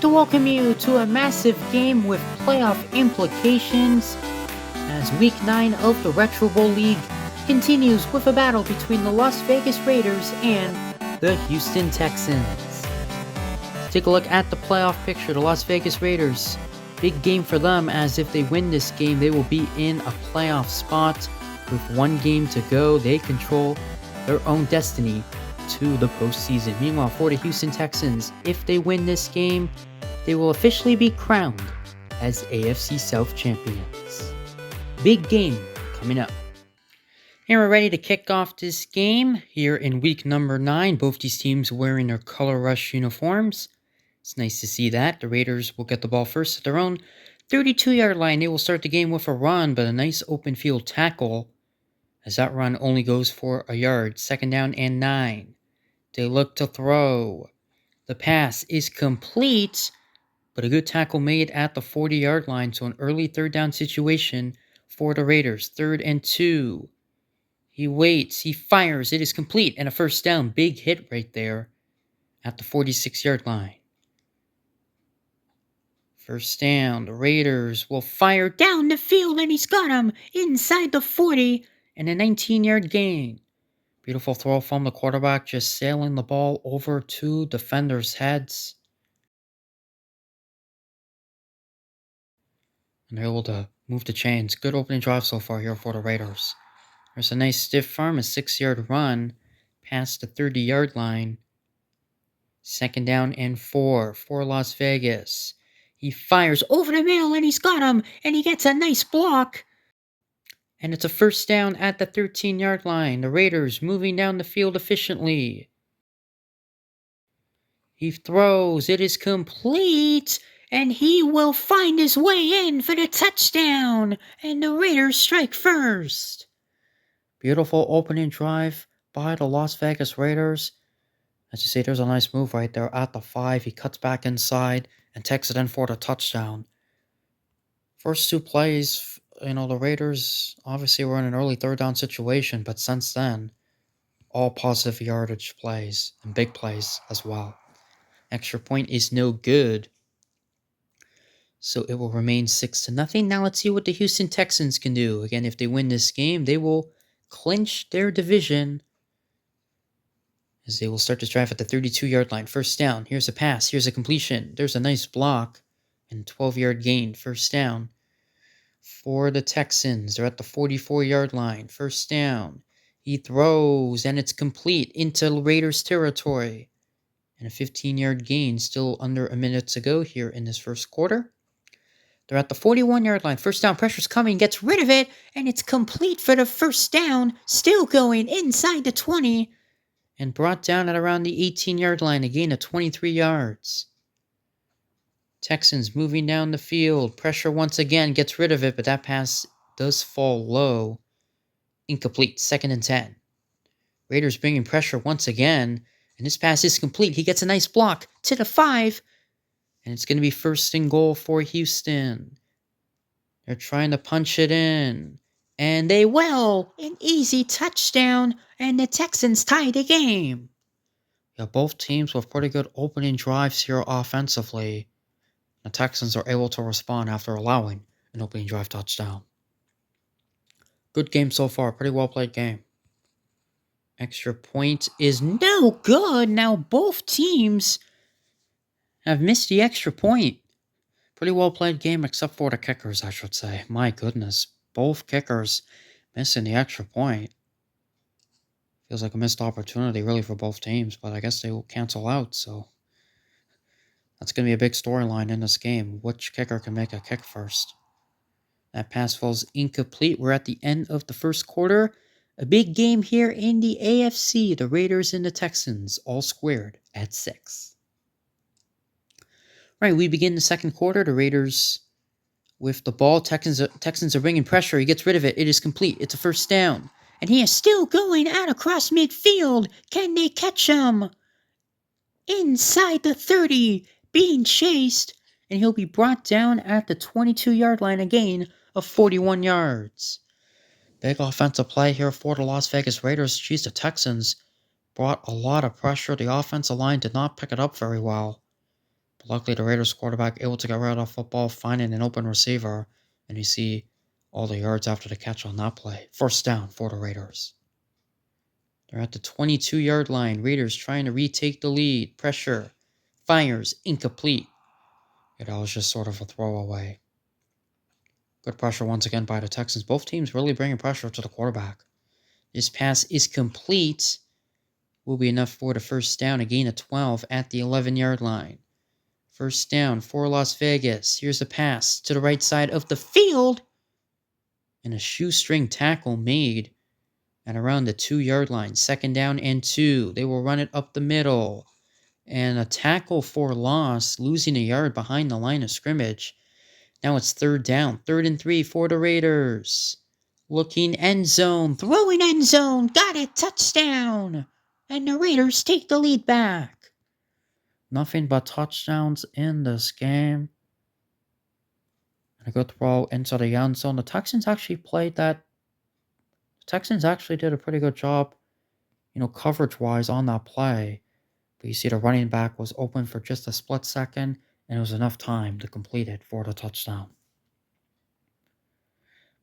to welcome you to a massive game with playoff implications as Week 9 of the Retro Bowl League continues with a battle between the Las Vegas Raiders and the Houston Texans. Take a look at the playoff picture. The Las Vegas Raiders, big game for them, as if they win this game, they will be in a playoff spot. With one game to go, they control their own destiny to the postseason. Meanwhile, for the Houston Texans, if they win this game, they will officially be crowned as AFC South champions. Big game coming up. And we're ready to kick off this game here in week number 9. Both these teams wearing their Color Rush uniforms. It's nice to see that. The Raiders will get the ball first at their own 32-yard line. They will start the game with a run, but a nice open field tackle, as that run only goes for a yard. 2nd down and 9. They look to throw. The pass is complete, but a good tackle made at the 40-yard line, so an early 3rd down situation for the Raiders. 3rd and 2. He waits, he fires, it is complete, and a 1st down. Big hit right there at the 46-yard line. 1st down, the Raiders will fire down the field, and he's got him inside the 40, and a 19-yard gain. Beautiful throw from the quarterback, just sailing the ball over to defenders' heads. And they're able to move the chains. Good opening drive so far here for the Raiders. There's a nice stiff arm, a 6-yard run past the 30-yard line. 2nd down and 4 for Las Vegas. He fires over the middle, and he's got him, and he gets a nice block. And it's a 1st down at the 13-yard line. The Raiders moving down the field efficiently. He throws. It is complete. And he will find his way in for the touchdown. And the Raiders strike first. Beautiful opening drive by the Las Vegas Raiders. As you see, there's a nice move right there at the 5. He cuts back inside and takes it in for the touchdown. First 2 plays, the Raiders obviously were in an early 3rd down situation, but since then, all positive yardage plays and big plays as well. Extra point is no good, so it will remain 6-0. Now let's see what the Houston Texans can do. Again, if they win this game, they will clinch their division, as they will start this drive at the 32-yard line. 1st down, here's a pass, here's a completion. There's a nice block and 12-yard gain. 1st down for the Texans. They're at the 44-yard line. 1st down. He throws, and it's complete into Raiders territory. And a 15-yard gain, still under a minute to go here in this first quarter. They're at the 41-yard line. 1st down, pressure's coming, gets rid of it, and it's complete for the 1st down. Still going inside the 20, and brought down at around the 18-yard line, a gain of 23 yards. Texans moving down the field. Pressure once again, gets rid of it, but that pass does fall low. Incomplete. 2nd and 10. Raiders bringing pressure once again, and this pass is complete. He gets a nice block to the 5, and it's going to be 1st and goal for Houston. They're trying to punch it in, and they will. An easy touchdown, and the Texans tie the game. Yeah, both teams with pretty good opening drives here offensively. The Texans are able to respond after allowing an opening drive touchdown. Good game so far. Pretty well played game. Extra point is no good. Now both teams have missed the extra point. Pretty well played game except for the kickers, I should say. My goodness. Both kickers missing the extra point. Feels like a missed opportunity really for both teams, but I guess they will cancel out, so that's going to be a big storyline in this game. Which kicker can make a kick first? That pass falls incomplete. We're at the end of the first quarter. A big game here in the AFC. The Raiders and the Texans all squared at 6. Right, we begin the second quarter. The Raiders with the ball. Texans are bringing pressure. He gets rid of it. It is complete. It's a 1st down. And he is still going out across midfield. Can they catch him? Inside the 30. Being chased, and he'll be brought down at the 22-yard line, a gain of 41 yards. Big offensive play here for the Las Vegas Raiders. Geez, the Texans brought a lot of pressure. The offensive line did not pick it up very well. But luckily, the Raiders quarterback able to get rid of the football, finding an open receiver, and you see all the yards after the catch on that play. First down for the Raiders. They're at the 22-yard line. Raiders trying to retake the lead. Pressure. Fires. Incomplete. It was just sort of a throwaway. Good pressure once again by the Texans. Both teams really bringing pressure to the quarterback. This pass is complete. Will be enough for the first down. A gain of 12 at the 11-yard line. First down for Las Vegas. Here's a pass to the right side of the field. And a shoestring tackle made at around the 2-yard line. Second down and 2. They will run it up the middle. And a tackle for loss, losing a yard behind the line of scrimmage. Now it's third down. 3rd and 3 for the Raiders. Looking end zone. Throwing end zone. Got it. Touchdown. And the Raiders take the lead back. Nothing but touchdowns in this game. And a good throw into the end zone. The Texans actually played that. The Texans actually did a pretty good job, coverage-wise on that play. But you see the running back was open for just a split second, and it was enough time to complete it for the touchdown.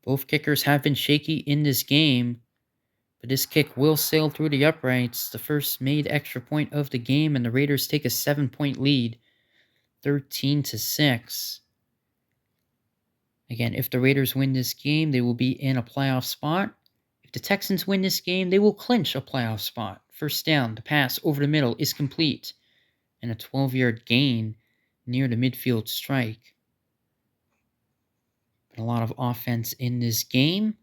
Both kickers have been shaky in this game, but this kick will sail through the uprights. The first made extra point of the game, and the Raiders take a 7-point lead, 13-6. Again, if the Raiders win this game, they will be in a playoff spot. If the Texans win this game, they will clinch a playoff spot. First down, the pass over the middle is complete, and a 12-yard gain near the midfield strike. Been a lot of offense in this game.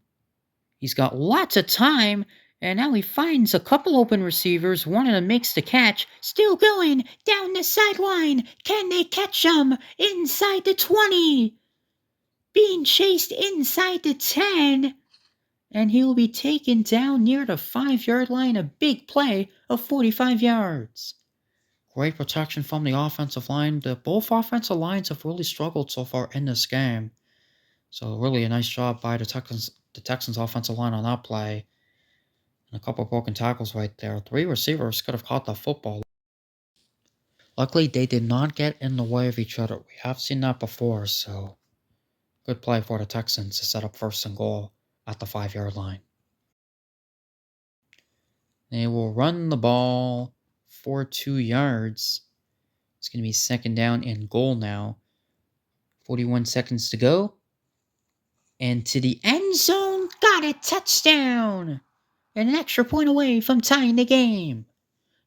He's got lots of time, and now he finds a couple open receivers. One of them makes the catch. Still going down the sideline. Can they catch him? Inside the 20. Being chased inside the 10. And he will be taken down near the 5-yard line. A big play of 45 yards. Great protection from the offensive line. Both offensive lines have really struggled so far in this game. So really a nice job by the Texans offensive line on that play. And a couple of broken tackles right there. 3 receivers could have caught the football. Luckily, they did not get in the way of each other. We have seen that before, so good play for the Texans to set up 1st and goal at the 5-yard line. They will run the ball for 2 yards. It's going to be 2nd down and goal now. 41 seconds to go. And to the end zone. Got it. Touchdown. And an extra point away from tying the game.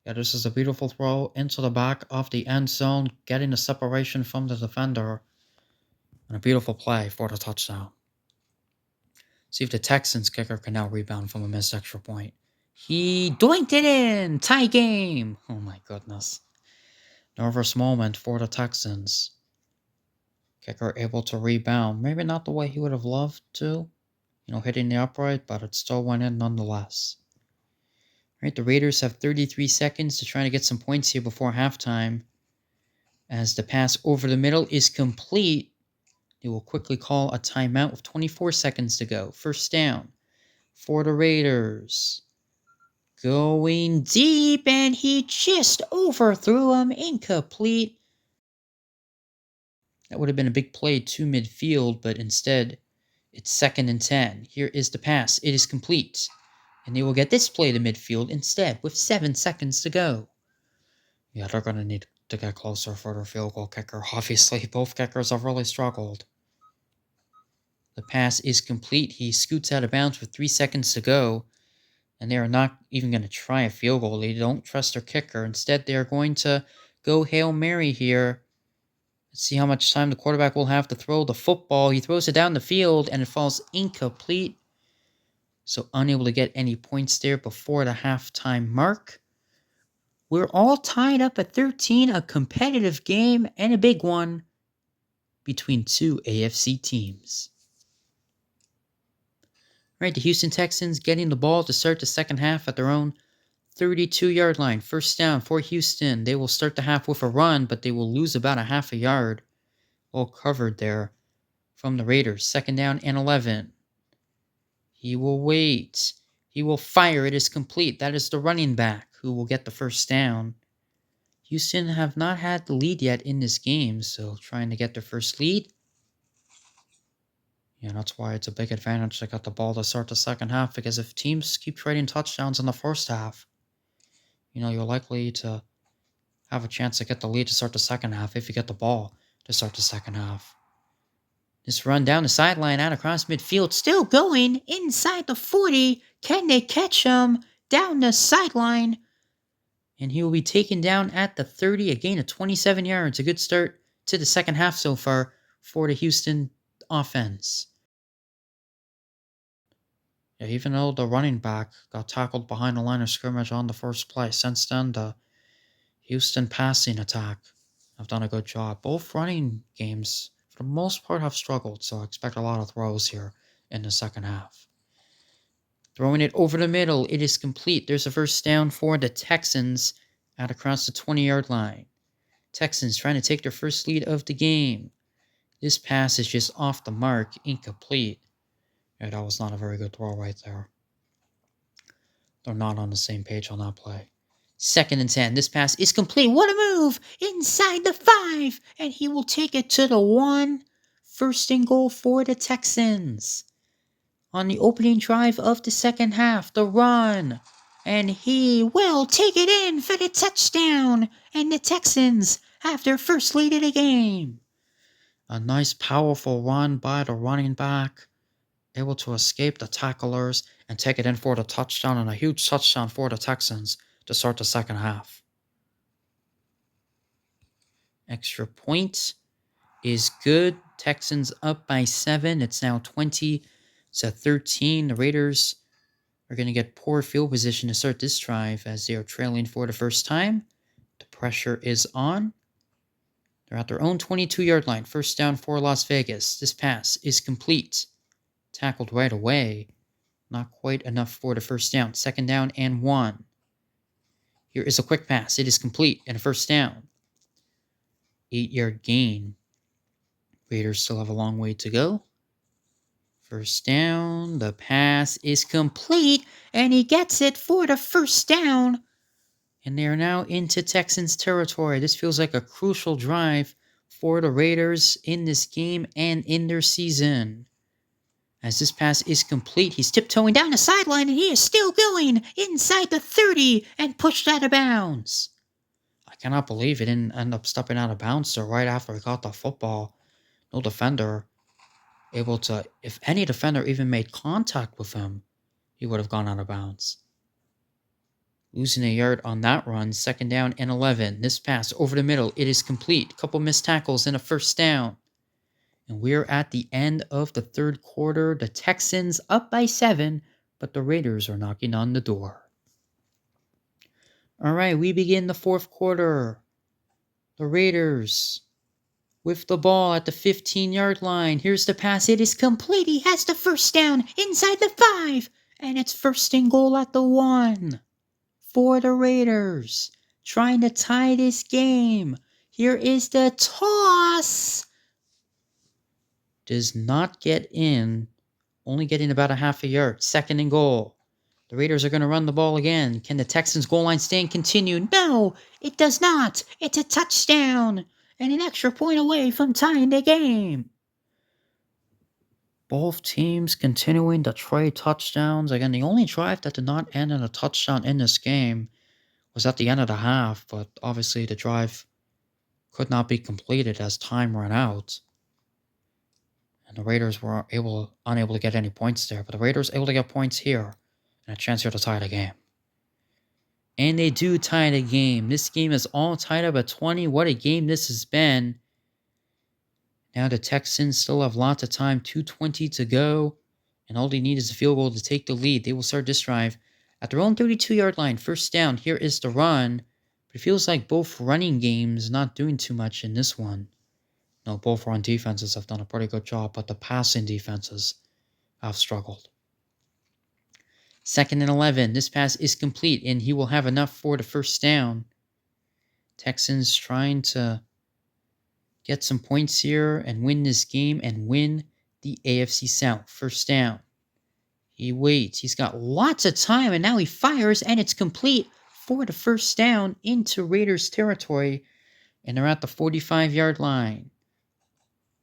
Yeah, this is a beautiful throw into the back of the end zone. Getting the separation from the defender. And a beautiful play for the touchdown. See if the Texans kicker can now rebound from a missed extra point. He doinked it in! Tie game! Oh my goodness. Nervous moment for the Texans. Kicker able to rebound. Maybe not the way he would have loved to. Hitting the upright, but it still went in nonetheless. Right, the Raiders have 33 seconds to try to get some points here before halftime. As the pass over the middle is complete, they will quickly call a timeout with 24 seconds to go. First down for the Raiders. Going deep, and he just overthrew him. Incomplete. That would have been a big play to midfield, but instead, it's 2nd and 10. Here is the pass. It is complete. And they will get this play to midfield instead with 7 seconds to go. Yeah, they're going to need to get closer for their field goal kicker. Obviously, both kickers have really struggled. The pass is complete. He scoots out of bounds with 3 seconds to go. And they are not even going to try a field goal. They don't trust their kicker. Instead, they are going to go Hail Mary here. Let's see how much time the quarterback will have to throw the football. He throws it down the field, and it falls incomplete. So unable to get any points there before the halftime mark. We're all tied up at 13. A competitive game and a big one between 2 AFC teams. Right, the Houston Texans getting the ball to start the second half at their own 32-yard line. First down for Houston. They will start the half with a run, but they will lose about a half a yard. All covered there from the Raiders. 2nd down and 11. He will wait. He will fire. It is complete. That is the running back who will get the first down. Houston have not had the lead yet in this game, so trying to get their first lead. Yeah, that's why it's a big advantage to get the ball to start the second half, because if teams keep trading touchdowns in the first half, you're likely to have a chance to get the lead to start the second half if you get the ball to start the second half. This run down the sideline out across midfield, still going inside the 40. Can they catch him down the sideline? And he will be taken down at the 30, a gain of 27 yards. A good start to the second half so far for the Houston offense. Yeah, even though the running back got tackled behind the line of scrimmage on the first play, since then the Houston passing attack have done a good job. Both running games, for the most part, have struggled, so I expect a lot of throws here in the second half. Throwing it over the middle, it is complete. There's a first down for the Texans out across the 20-yard line. Texans trying to take their first lead of the game. This pass is just off the mark, incomplete. Yeah, that was not a very good throw right there. They're not on the same page on that play. 2nd and 10. This pass is complete. What a move! Inside the 5. And he will take it to the 1. First and goal for the Texans. On the opening drive of the second half, the run. And he will take it in for the touchdown. And the Texans have their first lead of the game. A nice, powerful run by the running back. Able to escape the tacklers and take it in for the touchdown, and a huge touchdown for the Texans to start the second half. Extra point is good. Texans up by 7. It's now 20-13. The Raiders are going to get poor field position to start this drive as they are trailing for the first time. The pressure is on. They're at their own 22-yard line. First down for Las Vegas. This pass is complete. Tackled right away. Not quite enough for the first down. 2nd down and 1. Here is a quick pass. It is complete and a first down. 8-yard gain. Raiders still have a long way to go. First down. The pass is complete and he gets it for the first down. And they are now into Texans territory. This feels like a crucial drive for the Raiders in this game and in their season. As this pass is complete, he's tiptoeing down the sideline and he is still going inside the 30 and pushed out of bounds. I cannot believe he didn't end up stepping out of bounds there right after he got the football. No defender able to, if any defender even made contact with him, he would have gone out of bounds. Losing a yard on that run, 2nd down and 11. This pass over the middle, it is complete. Couple missed tackles and a first down. And we're at the end of the third quarter. The Texans up by 7, but the Raiders are knocking on the door. All right, we begin the fourth quarter. The Raiders with the ball at the 15-yard line. Here's the pass. It is complete. He has the first down inside the 5. And it's first and goal at the 1 for the Raiders. Trying to tie this game. Here is the toss. Does not get in, only getting about a half a yard. 2nd and goal. The Raiders are going to run the ball again. Can the Texans goal line stand continue? No, it does not. It's a touchdown and an extra point away from tying the game. Both teams continuing to trade touchdowns. Again, the only drive that did not end in a touchdown in this game was at the end of the half, but obviously the drive could not be completed as time ran out. And the Raiders were unable to get any points there. But the Raiders able to get points here. And a chance here to tie the game. And they do tie the game. This game is all tied up at 20. What a game this has been. Now the Texans still have lots of time. 2:20 to go. And all they need is a field goal to take the lead. They will start this drive at their own 32-yard line. First down. Here is the run. But it feels like both running games not doing too much in this one. No, both run defenses have done a pretty good job, but the passing defenses have struggled. 2nd and 11. This pass is complete, and he will have enough for the first down. Texans trying to get some points here and win this game and win the AFC South. First down. He waits. He's got lots of time, and now he fires, and it's complete for the first down into Raiders territory, and they're at the 45-yard line.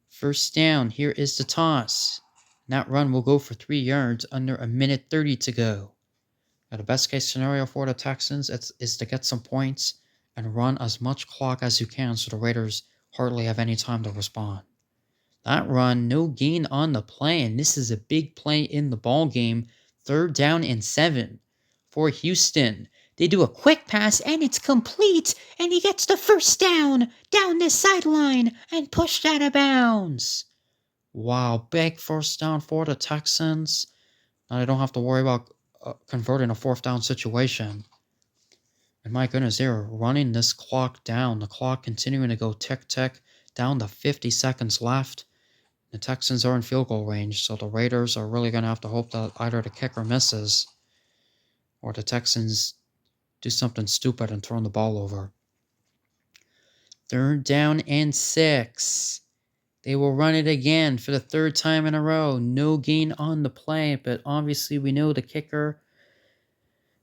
First down, here is the toss. That run will go for 3 yards under a minute 30 to go. Now, the best case scenario for the Texans is to get some points and run as much clock as you can so the Raiders hardly have any time to respond. That run, no gain on the play, and this is a big play in the ball game. 3rd down and 7 for Houston. They do a quick pass, and it's complete, and he gets the first down the sideline and pushed out of bounds. Wow, big first down for the Texans. Now they don't have to worry about converting a 4th down situation. And my goodness, they're running this clock down. The clock continuing to go tick-tick down to 50 seconds left. The Texans are in field goal range, so the Raiders are really going to have to hope that either the kicker misses or the Texans do something stupid and turn the ball over. 3rd down and 6. They will run it again for the 3rd time in a row. No gain on the play, but obviously we know the kicker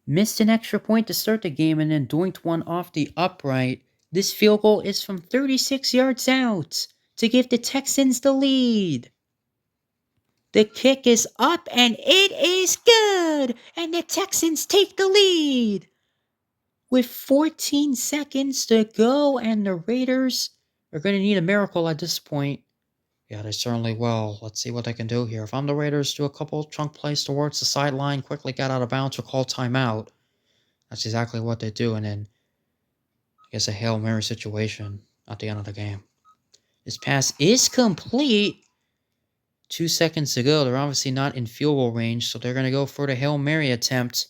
missed an extra point to start the game and then doinked one off the upright. This field goal is from 36 yards out to give the Texans the lead. The kick is up and it is good, and the Texans take the lead. With 14 seconds to go, and the Raiders are going to need a miracle at this point. Yeah, they certainly will. Let's see what they can do here. If I'm the Raiders, do a couple chunk plays towards the sideline, quickly get out of bounds or call timeout. That's exactly what they do, and then I guess a Hail Mary situation at the end of the game. This pass is complete. 2 seconds to go. They're obviously not in field goal range, so they're going to go for the Hail Mary attempt.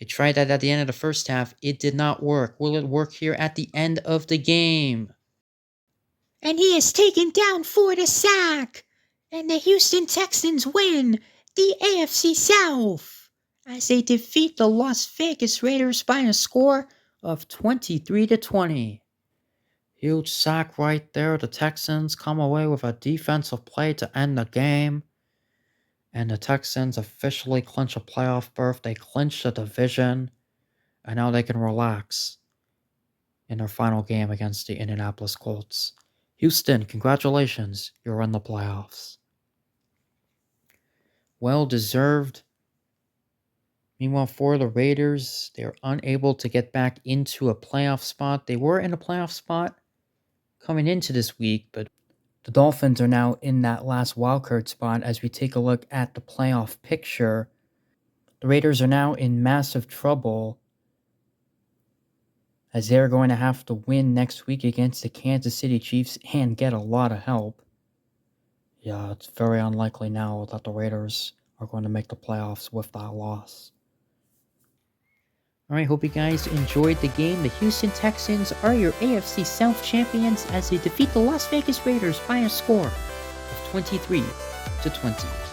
They tried that at the end of the first half. It did not work. Will it work here at the end of the game? And he is taken down for the sack. And the Houston Texans win the AFC South as they defeat the Las Vegas Raiders by a score of 23-20. Huge sack right there. The Texans come away with a defensive play to end the game. And the Texans officially clinch a playoff berth. They clinch the division. And now they can relax in their final game against the Indianapolis Colts. Houston, congratulations. You're in the playoffs. Well deserved. Meanwhile, for the Raiders, they're unable to get back into a playoff spot. They were in a playoff spot coming into this week, but the Dolphins are now in that last wildcard spot. As we take a look at the playoff picture, the Raiders are now in massive trouble as they're going to have to win next week against the Kansas City Chiefs and get a lot of help. Yeah, it's very unlikely now that the Raiders are going to make the playoffs with that loss. Alright, hope you guys enjoyed the game. The Houston Texans are your AFC South champions as they defeat the Las Vegas Raiders by a score of 23-20.